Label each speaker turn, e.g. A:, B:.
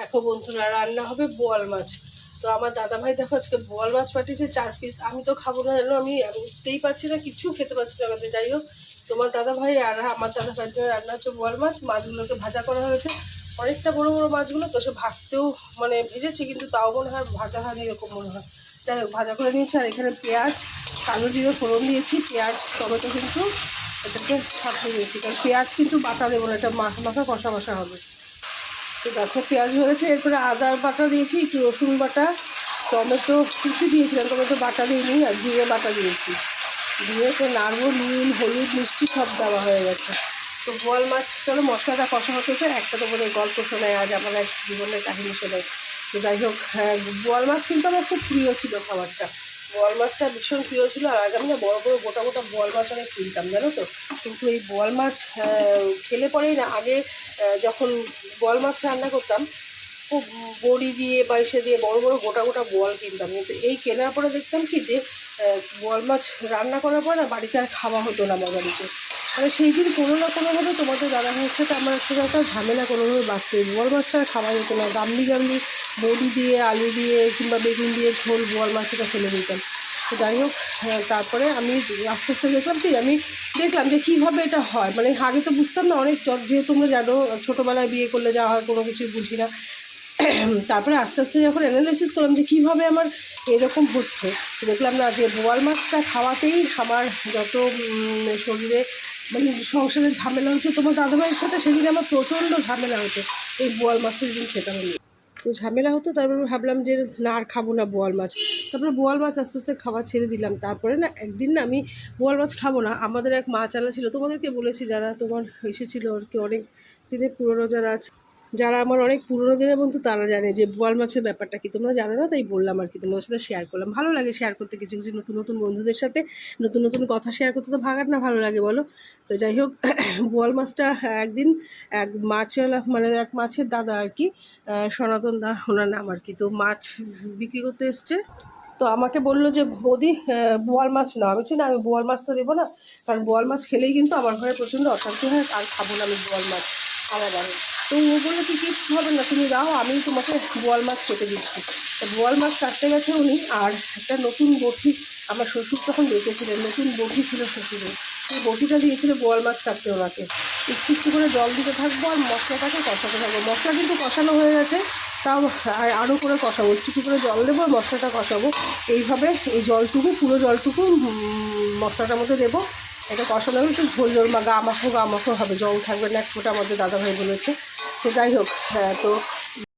A: দেখো বন্ধুরা, রান্না হবে বোয়াল মাছ। তো আমার দাদাভাই দেখো আজকে বোয়াল মাছ পাঠিয়েছে 4 পিস। আমি তো খাবো না, এলো আমি উঠতেই পারছি না, কিছু খেতে পারছি না। যাই হোক, তোমার দাদাভাই আর আমার দাদাভাইয়ের জন্য রান্না হচ্ছে বোয়াল মাছ। মাছগুলোকে ভাজা করা হয়েছে, অনেকটা বড় বড় মাছগুলো তো, সে ভাজতেও মানে ভেজেছি, কিন্তু তাও মনে হয় ভাজা হয়নি এরকম মনে হয়। যাই হোক, ভাজা করে নিয়েছি। আর এখানে পেঁয়াজ, কালো জিরে ফোড়ন দিয়েছি, পেঁয়াজ টমেটো কিন্তু এটাকে ছাপিয়ে দিয়েছি, কারণ পেঁয়াজ কিন্তু বাটা দেবো না, এটা মাখা কষা কষা হবে। তো দেখো পেঁয়াজ হয়ে গেছে। এরপরে আদা বাটা দিয়েছি, একটু রসুন বাটা, টমেটো কুচি দিয়েছিলাম, টমেটো বাটা দিইনি, আর জিরে বাটা দিয়েছি। দিয়ে তো নাড়বো, নুন হলুদ মিষ্টি সব দেওয়া হয়ে গেছে। তো বোয়াল মাছ, চলো মশলাটা কষা হতে একটা তো বলে গল্প শোনায়, আজ আমার এক জীবনের কাহিনী শোনায়। তো যাই হোক, বোয়াল মাছ কিন্তু আমার খুব প্রিয় ছিল খাবারটা। বোয়াল মাছটা ভীষণ প্রিয় ছিল। আর আগে আমি না বড়ো বড়ো গোটা গোটা বোয়াল মাছ অনেক কিনতাম, জানো তো। কিন্তু এই বোয়াল মাছ খেলে পরেই না, আগে যখন বোয়াল মাছ রান্না করতাম, খুব বড়ি দিয়ে বাইসে দিয়ে বড় বড় গোটা গোটা বোয়াল কিনতাম। কিন্তু এই কেনার পরে দেখতাম কি যে বোয়াল মাছ রান্না করার পর না বাড়িতে আর খাওয়া হতো না আমার বাড়িতে। মানে সেই দিন কোনো না কোনোভাবে তোমাদের দাদাভাইয়ের সাথে আমার একটা ঝামেলা কোনোভাবে বাঁচতে, বোয়াল মাছটা আর খাওয়া যেত না। গামলি গামলি বড়ি দিয়ে আলু দিয়ে কিংবা বেগুন দিয়ে ঝোল বোয়াল মাছটা ফেলে দিতাম। তো যাই হোক, তারপরে আমি আস্তে আস্তে দেখলাম কি, আমি দেখলাম যে কীভাবে এটা হয়। মানে আগে তো বুঝতাম না, অনেক যেহেতু তোমরা জানো ছোটোবেলায় বিয়ে করলে যা হয় কোনো কিছুই বুঝি না। তারপরে আস্তে আস্তে যখন অ্যানালাইসিস করলাম যে কীভাবে আমার এরকম হচ্ছে, দেখলাম না যে বোয়াল মাছটা খাওয়াতেই আমার যত শরীরে মানে সংসারের ঝামেলা হচ্ছে। তোমার দাদাভাইয়ের সাথে সেদিন আমার প্রচণ্ড ঝামেলা হতো এই বোয়াল মাছটা যেদিন খেতে হলো, তো ঝামেলা হতো। তারপরে ভাবলাম যে না, আর খাবো না বোয়াল মাছ। তারপরে বোয়াল মাছ আস্তে আস্তে খাওয়া ছেড়ে দিলাম। তারপরে না একদিন না আমি বোয়াল মাছ খাবো না, আমাদের এক মাছ আলা ছিল, তোমাদেরকে বলেছি যারা তোমার এসেছিলো আর কি, অনেক দিনের পুরোনো যারা আছে, যারা আমার অনেক পুরোনো দিনের বন্ধু, তারা জানে যে বোয়াল মাছের ব্যাপারটা কি। তোমরা জানো না, তাই বললাম আর কি, তোমাদের সাথে শেয়ার করলাম। ভালো লাগে শেয়ার করতে, কিছু কিছু নতুন নতুন বন্ধুদের সাথে নতুন নতুন কথা শেয়ার করতে, তো ভাগার না ভালো লাগে বলো। তো যাই হোক, বোয়াল মাছটা একদিন এক মাছওয়ালা মানে এক মাছের দাদা আর কি, সনাতন দা ওনার নাম আর কি, তো মাছ বিক্রি করতে এসছে। তো আমাকে বললো যে বৌদি বোয়াল মাছ নাও। আমি না, আমি বোয়াল মাছ তো দেবো না, কারণ বোয়াল মাছ খেলেই কিন্তু আমার ঘরে প্রচণ্ড অশান্তি হয়, আর খাবো না আমি বোয়াল মাছ আলাদাভাবে। তো ও বললো কি কিচ্ছু হবে না, তুমি দাও, আমি তোমাকে বোয়াল মাছ কেটে দিচ্ছি। তো বোয়াল মাছ কাটতে গেছে উনি, আর একটা নতুন বটি, আমার শ্বশুর তখন বেঁচেছিলেন, নতুন বটি ছিল শ্বশুরের, সেই বটিটা দিয়েছিল বোয়াল মাছ কাটতে ওনাকে। একটু একটু করে জল দিতে থাকবো আর মশলাটাকে কষাতে থাকবো। মশলা কিন্তু কষানো হয়ে গেছে, তাও আরও করে কষাবো, একটু করে জল দেবো আর মশলাটা কষাবো। এইভাবে এই জলটুকু, পুরো জলটুকু মশলাটার মধ্যে দেবো। এটা কষানো হলে একটু ঝোল ঝোল বা গা মাখো হবে, জল থাকবে না এক ফোঁটা, আমাদের দাদাভাই বলেছে। তো যাই হোক, তো